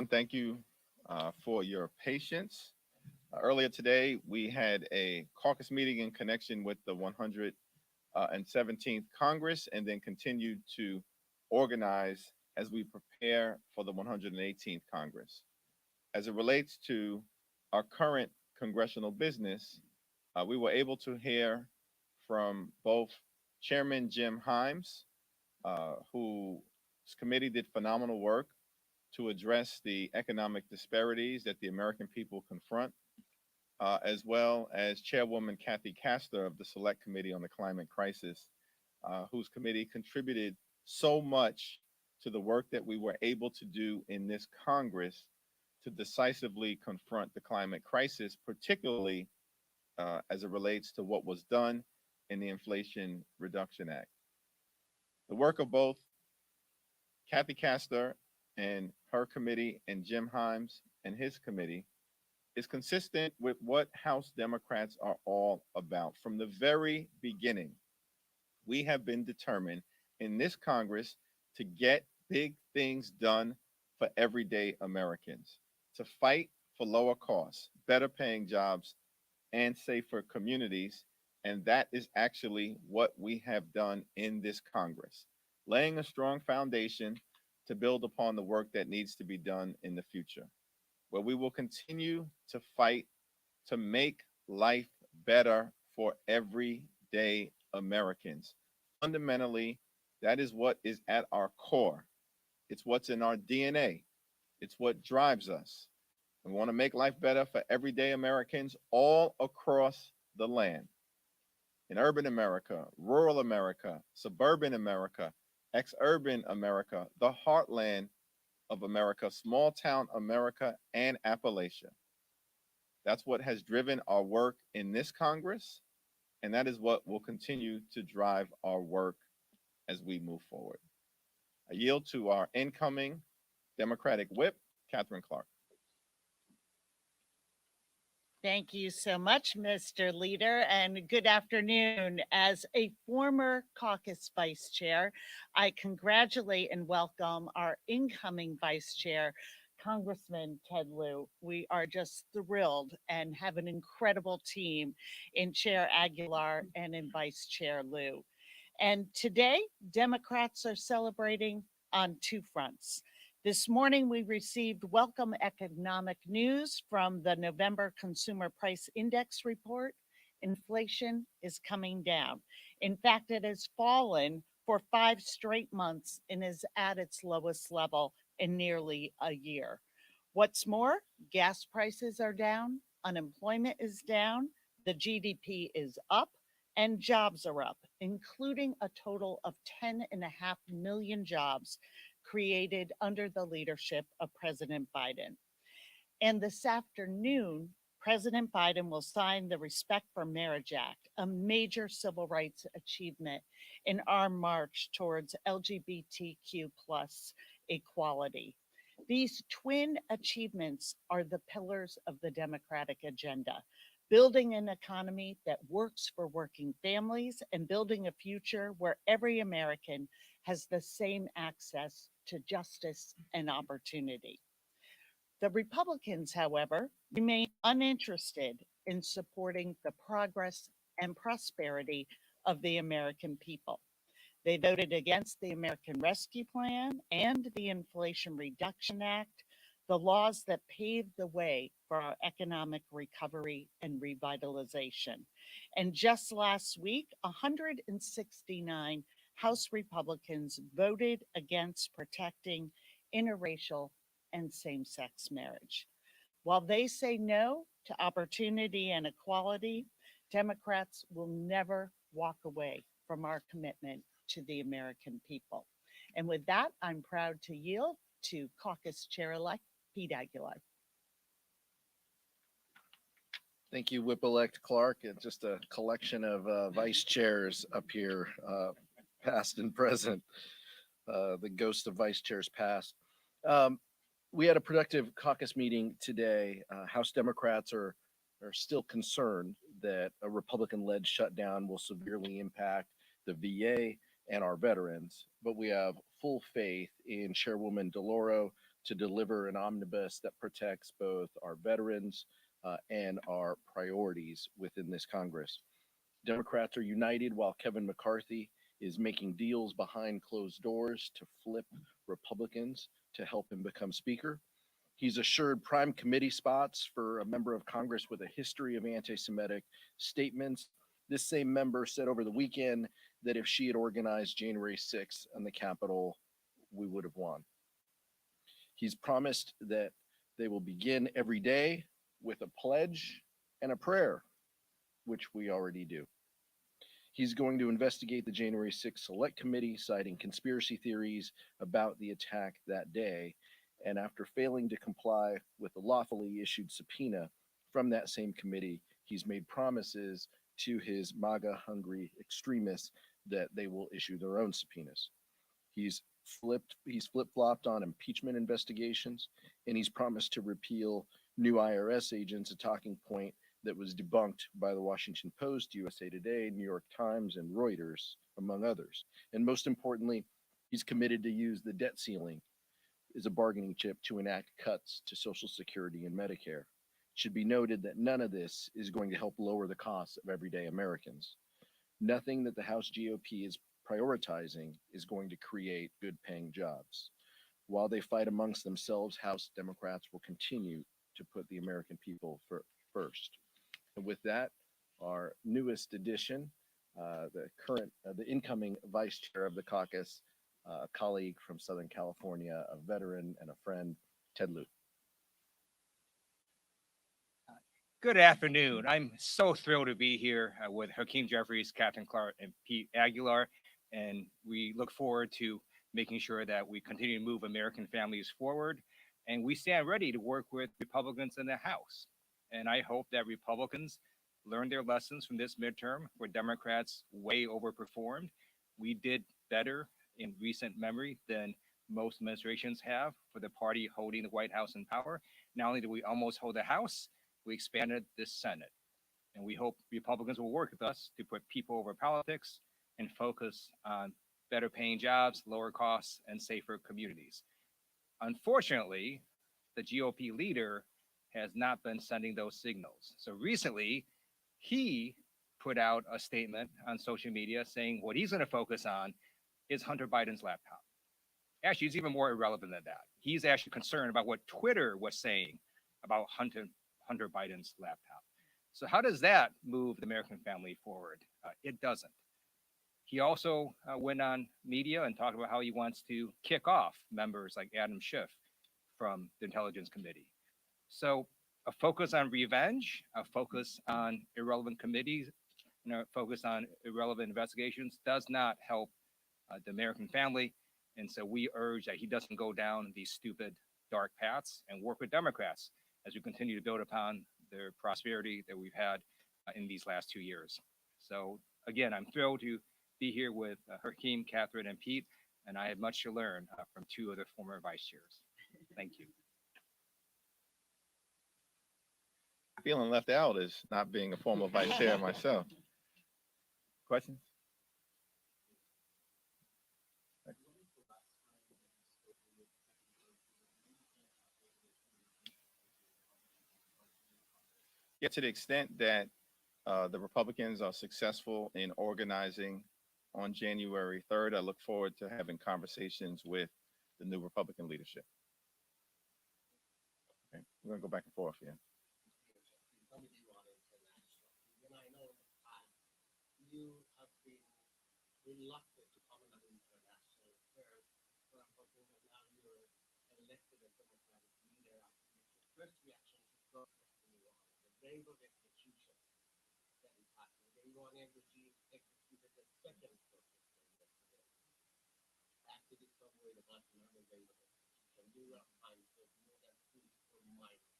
Thank you for your patience. Earlier today, we had a caucus meeting in connection with the 117th Congress and then continued to organize as we prepare for the 118th Congress. As it relates to our current congressional business, we were able to hear from both Chairman Jim Himes, whose committee did phenomenal work to address the economic disparities that the American people confront, as well as Chairwoman Kathy Castor of the Select Committee on the Climate Crisis, whose committee contributed so much to the work that we were able to do in this Congress to decisively confront the climate crisis, particularly as it relates to what was done in the Inflation Reduction Act. The work of both Kathy Castor and her committee and Jim Himes and his committee is consistent with what House Democrats are all about. From the very beginning, we have been determined in this Congress to get big things done for everyday Americans, to fight for lower costs, better paying jobs, and safer communities. And that is actually what we have done in this Congress, laying a strong foundation to build upon the work that needs to be done in the future, where we will continue to fight to make life better for everyday Americans. Fundamentally, that is what is at our core. It's what's in our DNA. It's what drives us. We want to make life better for everyday Americans all across the land. In urban America, rural America, suburban America, ex-urban America, the heartland of America, small town America, and Appalachia. That's what has driven our work in this Congress, and that is what will continue to drive our work as we move forward. I yield to our incoming Democratic Whip, Katherine Clark. Thank you so much, Mr. Leader, and good afternoon. As a former caucus vice chair, I congratulate and welcome our incoming vice chair, Congressman Ted Lieu. We are just thrilled and have an incredible team in Chair Aguilar and in Vice Chair Lieu. And today, Democrats are celebrating on two fronts. This morning, we received welcome economic news from the November Consumer Price Index report. Inflation is coming down. In fact, it has fallen for 5 straight months and is at its lowest level in nearly a year. What's more, gas prices are down, unemployment is down, the GDP is up, and jobs are up, including a total of 10.5 million jobs created under the leadership of President Biden. And this afternoon, President Biden will sign the Respect for Marriage Act, a major civil rights achievement in our march towards LGBTQ plus equality. These twin achievements are the pillars of the Democratic agenda, building an economy that works for working families and building a future where every American has the same access to justice and opportunity. The Republicans, however, remain uninterested in supporting the progress and prosperity of the American people. They voted against the American Rescue Plan and the Inflation Reduction Act, the laws that paved the way for our economic recovery and revitalization. And just last week, 169 House Republicans voted against protecting interracial and same sex marriage. While they say no to opportunity and equality, Democrats will never walk away from our commitment to the American people. And with that, I'm proud to yield to caucus chair elect Pete Aguilar. Thank you, Whip-elect Clark. It's just a collection of vice chairs up here, past and present. The ghost of vice chairs past. We had a productive caucus meeting today. House Democrats are still concerned that a Republican-led shutdown will severely impact the VA and our veterans, but we have full faith in Chairwoman DeLauro to deliver an omnibus that protects both our veterans and our priorities within this Congress. Democrats are united while Kevin McCarthy is making deals behind closed doors to flip Republicans to help him become Speaker. He's assured prime committee spots for a member of Congress with a history of anti Semitic statements. This same member said over the weekend that if she had organized January 6th on the Capitol, we would have won. He's promised that they will begin every day with a pledge and a prayer, which we already do. He's going to investigate the January 6th Select Committee, citing conspiracy theories about the attack that day. And after failing to comply with the lawfully issued subpoena from that same committee, he's made promises to his MAGA-hungry extremists that they will issue their own subpoenas. He's flip-flopped on impeachment investigations, and he's promised to repeal new IRS agents, a talking point that was debunked by the Washington Post, USA Today, New York Times, and Reuters, among others. And most importantly, he's committed to use the debt ceiling as a bargaining chip to enact cuts to Social Security and Medicare. It should be noted that none of this is going to help lower the costs of everyday Americans. Nothing that the House GOP is prioritizing is going to create good paying jobs. While they fight amongst themselves, House Democrats will continue to put the American people first. And with that, our newest addition, the incoming vice chair of the caucus, a colleague from Southern California, a veteran and a friend, Ted Lieu. Good afternoon. I'm so thrilled to be here with Hakeem Jeffries, Katherine Clark, and Pete Aguilar, and we look forward to making sure that we continue to move American families forward, and we stand ready to work with Republicans in the House. And I hope that Republicans learn their lessons from this midterm where Democrats way overperformed. We did better in recent memory than most administrations have for the party holding the White House in power. Not only did we almost hold the House, we expanded the Senate. And we hope Republicans will work with us to put people over politics and focus on better paying jobs, lower costs, and safer communities. Unfortunately, the GOP leader has not been sending those signals. So recently, he put out a statement on social media saying what he's going to focus on is Hunter Biden's laptop. Actually, it's even more irrelevant than that. He's actually concerned about what Twitter was saying about Hunter Biden's laptop. So how does that move the American family forward? It doesn't. He also went on media and talked about how he wants to kick off members like Adam Schiff from the Intelligence Committee. So a focus on revenge, a focus on irrelevant committees, and a focus on irrelevant investigations does not help the American family. And so we urge that he doesn't go down these stupid, dark paths and work with Democrats as we continue to build upon the prosperity that we've had in these last 2 years. So again, I'm thrilled to be here with Hakeem, Katherine, and Pete, and I have much to learn from two of the former vice chairs. Thank you. Feeling left out is not being a former vice chair myself. Questions? Yeah, to the extent that the Republicans are successful in organizing on January 3rd, I look forward to having conversations with the new Republican leadership. Okay, we're gonna go back and forth here. You have been reluctant to comment on international affairs, but unfortunately now you're elected as Democratic leader. Your first reaction to protests in Iran, the wave of execution that is happening. The Iranian regime executed the second protester yesterday. Activists are worried about another wave of execution. New York Times says more than 44 minors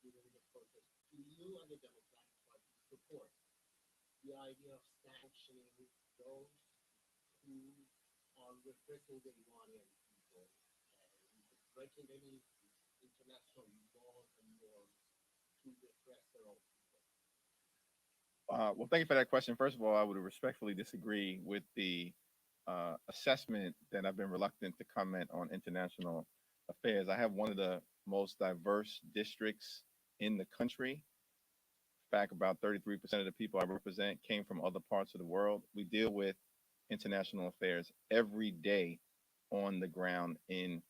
during the protest. Do you and the Democratic Party support the idea of sanctioning those who are repressing the Iranian people and breaking any international laws and norms to repress their own people? Well, thank you for that question. First of all, I would respectfully disagree with the assessment that I've been reluctant to comment on international affairs. I have one of the most diverse districts in the country. In fact, about 33% of the people I represent came from other parts of the world. We deal with international affairs every day on the ground in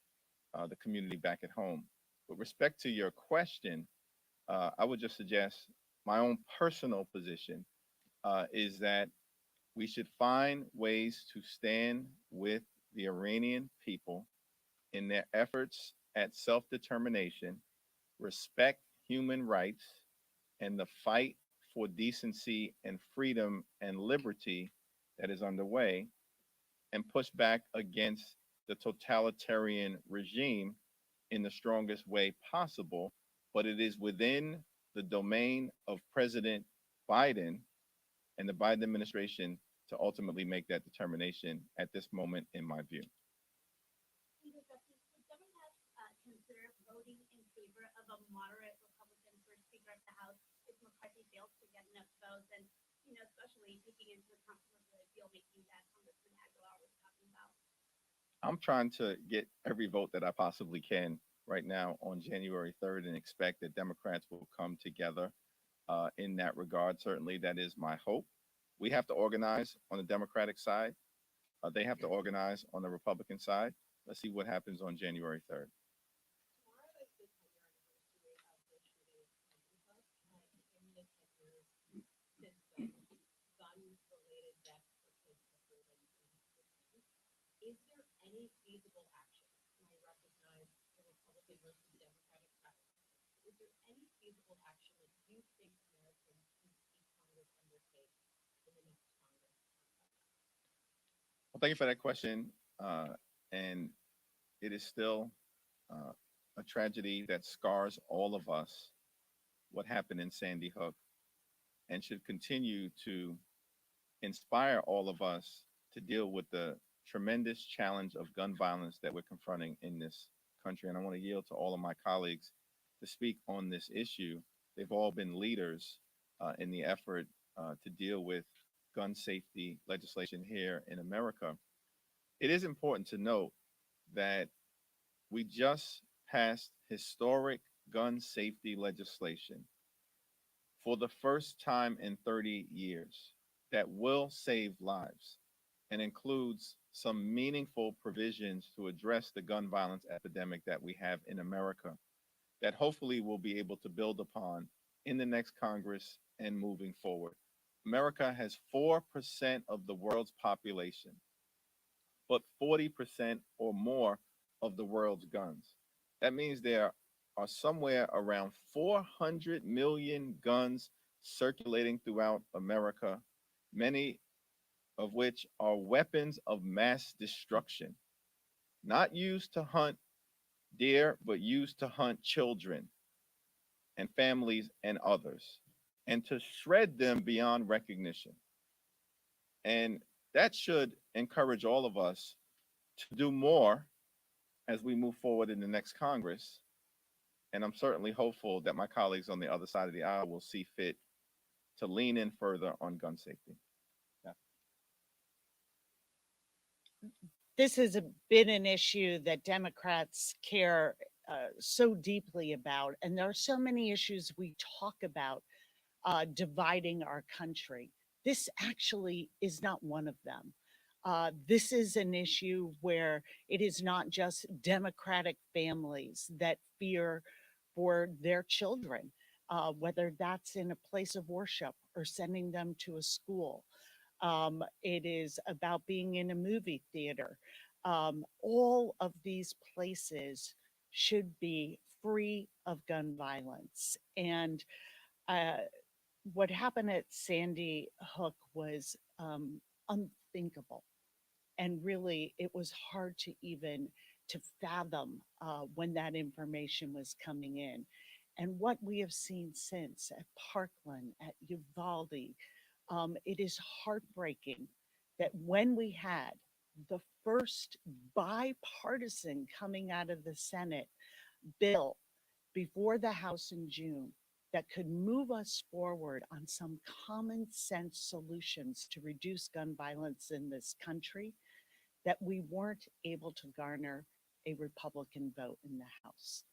the community back at home. With respect to your question, I would just suggest my own personal position is that we should find ways to stand with the Iranian people in their efforts at self determination, respect human rights, and the fight for decency and freedom and liberty that is underway, and push back against the totalitarian regime in the strongest way possible. But it is within the domain of President Biden and the Biden administration to ultimately make that determination at this moment, in my view. Leader Jeffries, would Democrats consider voting in favor of a moderate Republican for Speaker of the House if McCarthy fails to get enough votes? And, especially taking into account some of the deal making that Congressman Aguilar was talking about. I'm trying to get every vote that I possibly can right now on January 3rd and expect that Democrats will come together in that regard. Certainly, that is my hope. We have to organize on the Democratic side. They have to organize on the Republican side. Let's see what happens on January 3rd. Tomorrow is the 10-year anniversary of the shooting of Sandy Hook. In the 10 years since then, gun-related deaths have been more than 80%. Is there any feasible action? And I recognize the Republican versus Democratic side. Is there any feasible action that you think Americans can see Congress undertake in the next Congress? Well, thank you for that question. And it is still a tragedy that scars all of us, what happened in Sandy Hook, and should continue to inspire all of us to deal with the tremendous challenge of gun violence that we're confronting in this country. And I want to yield to all of my colleagues to speak on this issue. They've all been leaders in the effort to deal with gun safety legislation here in America. It is important to note that we just passed historic gun safety legislation for the first time in 30 years that will save lives and includes some meaningful provisions to address the gun violence epidemic that we have in America that hopefully we'll be able to build upon in the next Congress and moving forward. America has 4% of the world's population, but 40% or more of the world's guns. That means there are somewhere around 400 million guns circulating throughout America, many of which are weapons of mass destruction, not used to hunt deer, but used to hunt children and families and others, and to shred them beyond recognition. And that should encourage all of us to do more as we move forward in the next Congress. And I'm certainly hopeful that my colleagues on the other side of the aisle will see fit to lean in further on gun safety. Yeah. This has been an issue that Democrats care so deeply about. And there are so many issues we talk about dividing our country. This actually is not one of them. This is an issue where it is not just Democratic families that fear for their children, whether that's in a place of worship or sending them to a school. It is about being in a movie theater. All of these places should be free of gun violence. And what happened at Sandy Hook was unthinkable. And really, it was hard to even to fathom when that information was coming in. And what we have seen since at Parkland, at Uvalde, it is heartbreaking that when we had the first bipartisan coming out of the Senate bill before the House in June that could move us forward on some common sense solutions to reduce gun violence in this country, that we weren't able to garner a Republican vote in the House.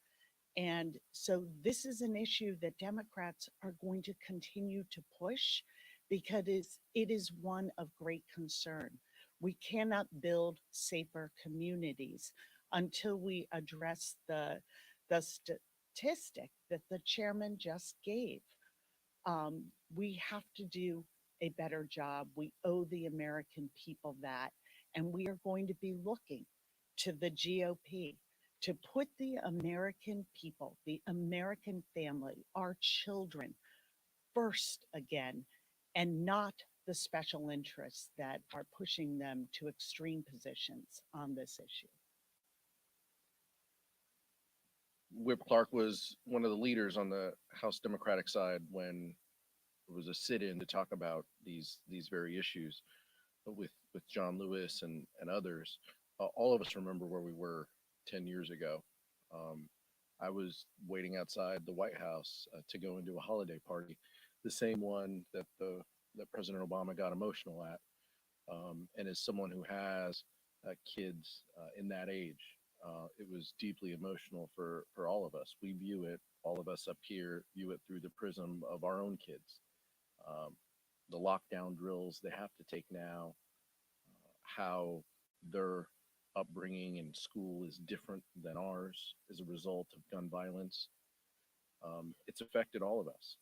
And so this is an issue that Democrats are going to continue to push because it is one of great concern. We cannot build safer communities until we address the statistic that the chairman just gave. We have to do a better job. We owe the American people that. And we are going to be looking to the GOP to put the American people, the American family, our children first again, and not the special interests that are pushing them to extreme positions on this issue. Whip Clark was one of the leaders on the House Democratic side when it was a sit-in to talk about these very issues with John Lewis and others. All of us remember where we were 10 years ago. I was waiting outside the White House to go into a holiday party, the same one that President Obama got emotional at. And as someone who has kids in that age, it was deeply emotional for all of us. We view it, all of us up here view it through the prism of our own kids. The lockdown drills they have to take now, how their upbringing in school is different than ours as a result of gun violence. It's affected all of us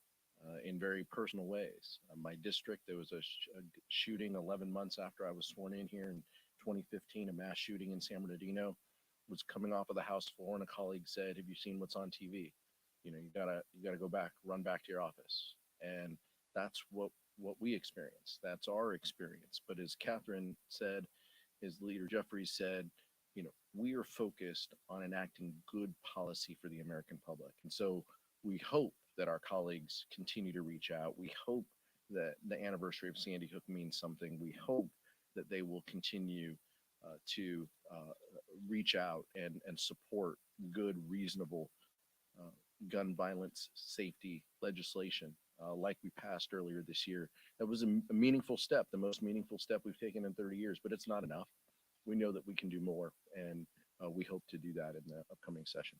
in very personal ways. My district, there was a shooting 11 months after I was sworn in here in 2015, a mass shooting in San Bernardino. Was coming off of the House floor, and a colleague said, "Have you seen what's on TV? You know, you gotta go back, run back to your office." And that's what we experience. That's our experience. But as Katherine said, as Leader Jeffries said, you know, we are focused on enacting good policy for the American public. And so we hope that our colleagues continue to reach out. We hope that the anniversary of Sandy Hook means something. We hope that they will continue to reach out and support good, reasonable gun violence safety legislation like we passed earlier this year. That was a meaningful step, the most meaningful step we've taken in 30 years, but it's not enough. We know that we can do more, and we hope to do that in the upcoming session.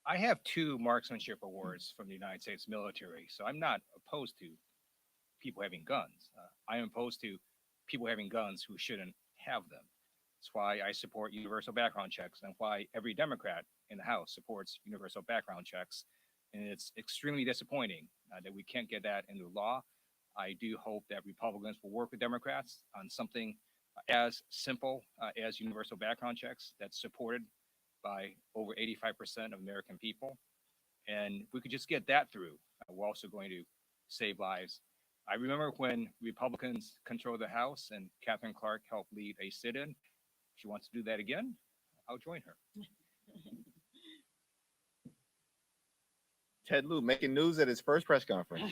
I have 2 marksmanship awards from the United States military, so I'm not opposed to people having guns. I am opposed to people having guns who shouldn't have them. That's why I support universal background checks and why every Democrat in the House supports universal background checks. And it's extremely disappointing that we can't get that into law. I do hope that Republicans will work with Democrats on something as simple as universal background checks that's supported by over 85% of American people. And if we could just get that through, we're also going to save lives. I remember when Republicans controlled the House and Katherine Clark helped lead a sit-in. If she wants to do that again, I'll join her. Ted Lieu making news at his first press conference.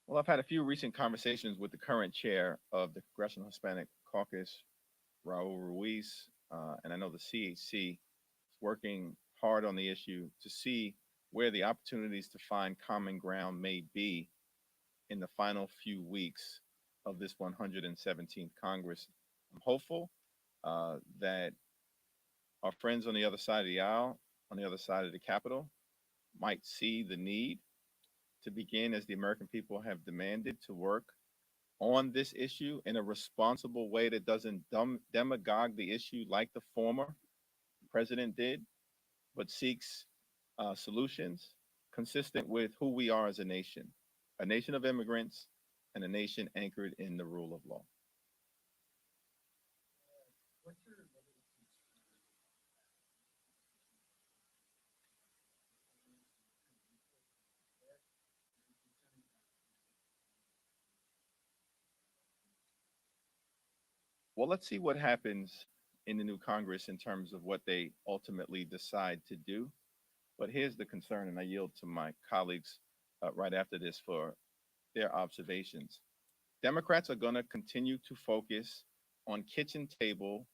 Well, I've had a few recent conversations with the current chair of the Congressional Hispanic Caucus, Raul Ruiz, and I know the CHC is working hard on the issue to see where the opportunities to find common ground may be in the final few weeks of this 117th Congress. I'm hopeful that our friends on the other side of the aisle, on the other side of the Capitol, might see the need to begin, as the American people have demanded, to work on this issue in a responsible way that doesn't demagogue the issue like the former president did, but seeks solutions consistent with who we are as a nation of immigrants and a nation anchored in the rule of law. Well, let's see what happens in the new Congress in terms of what they ultimately decide to do. But here's the concern, and I yield to my colleagues right after this for their observations. Democrats are going to continue to focus on kitchen table,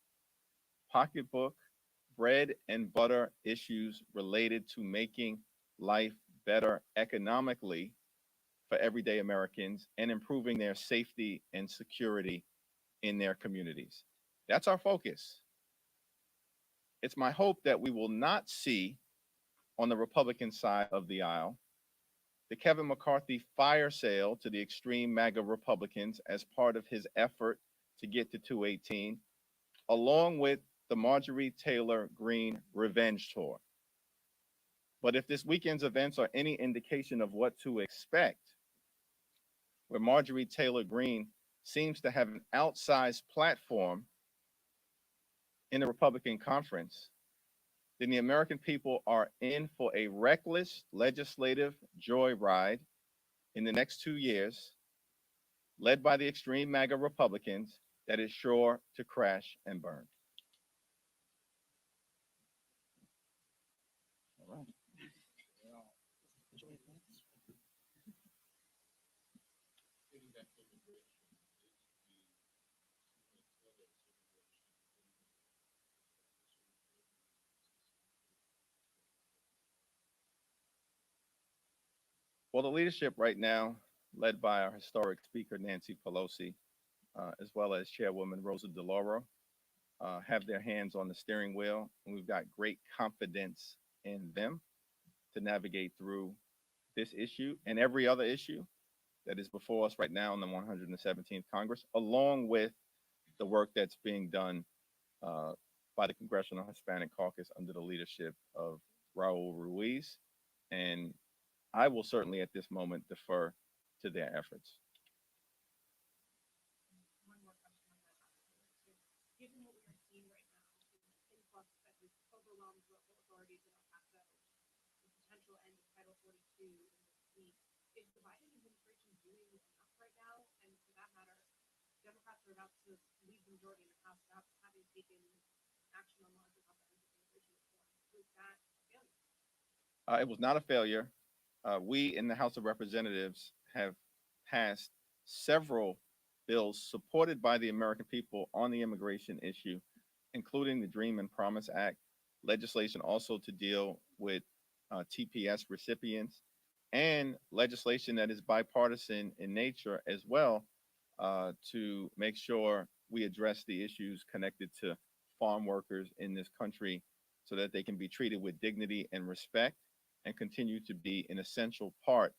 pocketbook, bread and butter issues related to making life better economically for everyday Americans and improving their safety and security in their communities. That's our focus. It's my hope that we will not see on the Republican side of the aisle the Kevin McCarthy fire sale to the extreme MAGA Republicans as part of his effort to get to 218, along with the Marjorie Taylor Greene revenge tour. But if this weekend's events are any indication of what to expect, where Marjorie Taylor Greene seems to have an outsized platform in the Republican conference, then the American people are in for a reckless legislative joyride in the next 2 years, led by the extreme MAGA Republicans, that is sure to crash and burn. All right. Getting back to immigration, Well, the leadership right now, led by our historic Speaker Nancy Pelosi, as well as Chairwoman Rosa DeLauro, have their hands on the steering wheel, and we've got great confidence in them to navigate through this issue and every other issue that is before us right now in the 117th Congress, along with the work that's being done by the Congressional Hispanic Caucus under the leadership of Raul Ruiz. And I will certainly at this moment defer to their efforts. One more question on that too. Given what we are seeing right now, the influx that has overwhelmed local authorities in El Paso, the potential end of Title 42 in this week, is the Biden administration doing enough right now? And for that matter, Democrats are about to lead the majority in the House without having taken action on larger comprehensive immigration reform. Was that a failure? It was not a failure. We in the House of Representatives have passed several bills supported by the American people on the immigration issue, including the Dream and Promise Act, legislation also to deal with TPS recipients, and legislation that is bipartisan in nature as well to make sure we address the issues connected to farm workers in this country so that they can be treated with dignity and respect and continue to be an essential part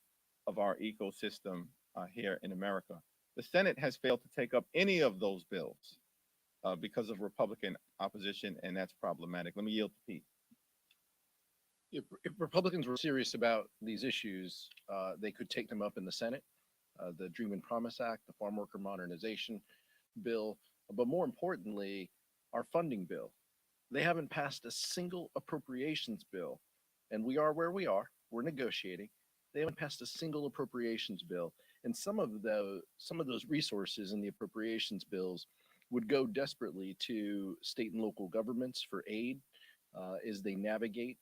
of our ecosystem here in America. The Senate has failed to take up any of those bills because of Republican opposition, and that's problematic. Let me yield to Pete. If Republicans were serious about these issues, they could take them up in the Senate. The Dream and Promise Act, the Farm Worker Modernization Bill, but more importantly, our funding bill. They haven't passed a single appropriations bill, and we are where we are. We're negotiating. They haven't passed a single appropriations bill, and some of those resources in the appropriations bills would go desperately to state and local governments for aid as they navigate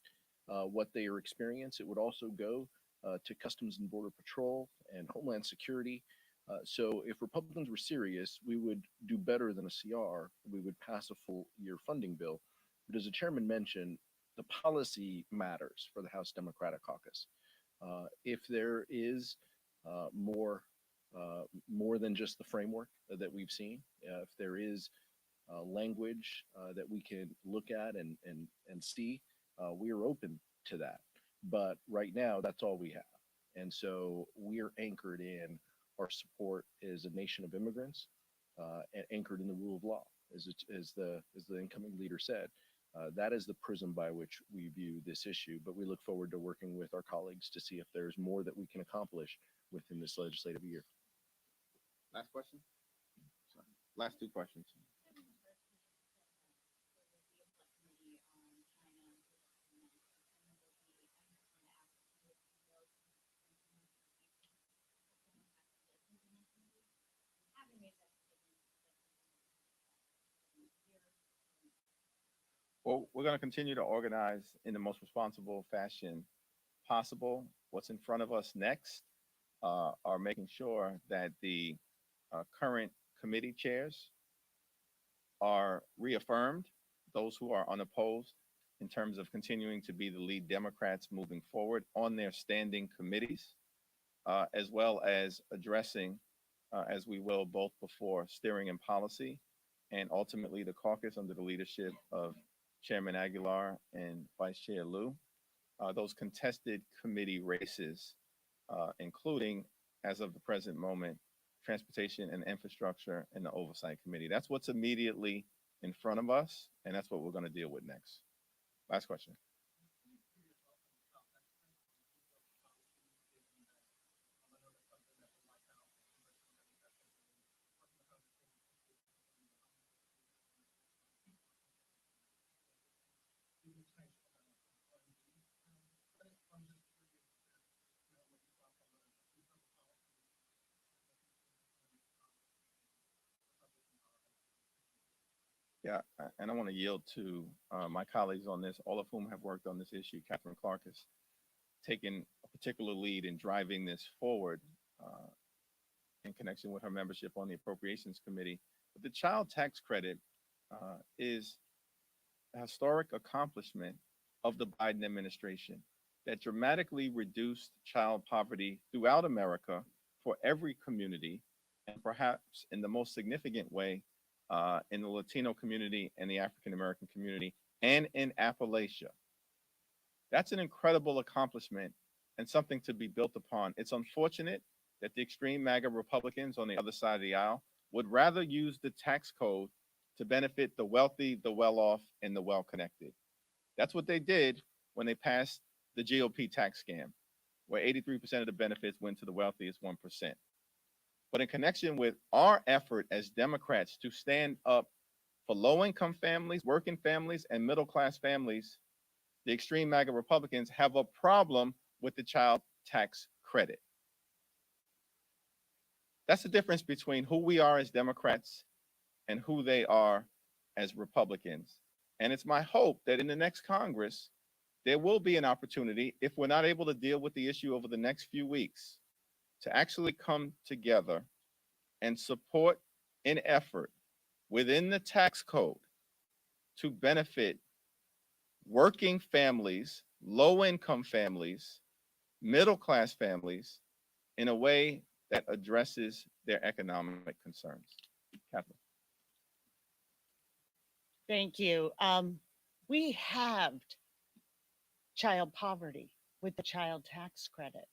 what they are experiencing. It would also go to Customs and Border Patrol and Homeland Security. So if Republicans were serious, we would do better than a CR. We would pass a full year funding bill. But as the chairman mentioned, the policy matters for the House Democratic Caucus. If there is more than just the framework that we've seen, if there is language that we can look at and see, we are open to that. But right now, that's all we have. And so we are anchored in our support as a nation of immigrants and anchored in the rule of law, as the incoming leader said. That is the prism by which we view this issue, but we look forward to working with our colleagues to see if there's more that we can accomplish within this legislative year. Last question? Sorry. Last two questions. Well, we're going to continue to organize in the most responsible fashion possible. What's in front of us next are making sure that the current committee chairs are reaffirmed, those who are unopposed, in terms of continuing to be the lead Democrats moving forward on their standing committees, as well as addressing, as we will both before steering and policy, and ultimately the caucus under the leadership of Chairman Aguilar and Vice Chair Lieu, those contested committee races, including, as of the present moment, Transportation and Infrastructure and the Oversight Committee. That's what's immediately in front of us, and that's what we're going to deal with next. Last question. Yeah, and I want to yield to my colleagues on this, all of whom have worked on this issue. Katherine Clark has taken a particular lead in driving this forward in connection with her membership on the Appropriations Committee. But the child tax credit is a historic accomplishment of the Biden administration that dramatically reduced child poverty throughout America for every community, and perhaps in the most significant way in the Latino community and the African American community and in Appalachia. That's an incredible accomplishment and something to be built upon. It's unfortunate that the extreme MAGA Republicans on the other side of the aisle would rather use the tax code to benefit the wealthy, the well-off, and the well-connected. That's what they did when they passed the GOP tax scam, where 83% of the benefits went to the wealthiest 1%. But in connection with our effort as Democrats to stand up for low-income families, working families, and middle-class families, the extreme MAGA Republicans have a problem with the child tax credit. That's the difference between who we are as Democrats and who they are as Republicans. And it's my hope that in the next Congress, there will be an opportunity, if we're not able to deal with the issue over the next few weeks, to actually come together and support an effort within the tax code to benefit working families, low-income families, middle-class families in a way that addresses their economic concerns. Katherine. Thank you. We halved child poverty with the child tax credit.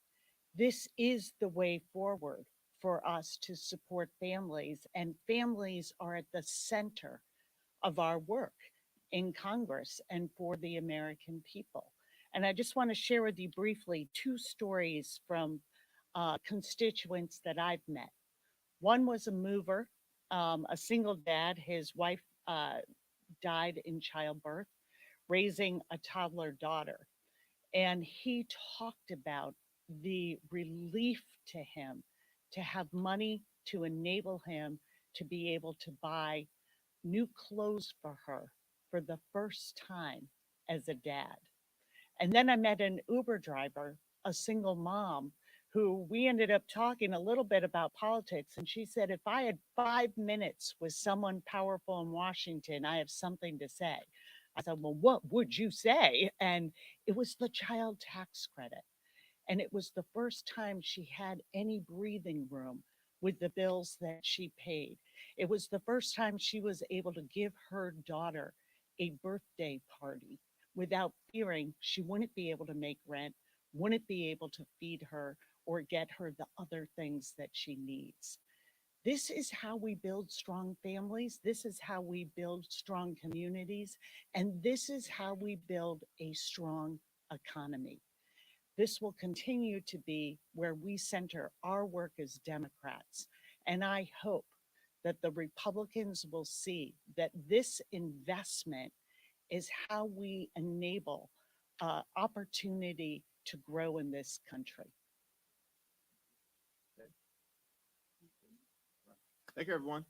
This is the way forward for us to support families, and families are at the center of our work in Congress and for the American people. And I just want to share with you briefly two stories from constituents that I've met. One was a mover, a single dad. His wife died in childbirth, raising a toddler daughter. And he talked about the relief to him to have money to enable him to be able to buy new clothes for her for the first time as a dad. And then I met an Uber driver, a single mom, who we ended up talking a little bit about politics. And she said, if I had 5 minutes with someone powerful in Washington, I have something to say. I said, well, what would you say? And it was the child tax credit. And it was the first time she had any breathing room with the bills that she paid. It was the first time she was able to give her daughter a birthday party without fearing she wouldn't be able to make rent, wouldn't be able to feed her or get her the other things that she needs. This is how we build strong families. This is how we build strong communities. And this is how we build a strong economy. This will continue to be where we center our work as Democrats. And I hope that the Republicans will see that this investment is how we enable opportunity to grow in this country. Thank you, everyone.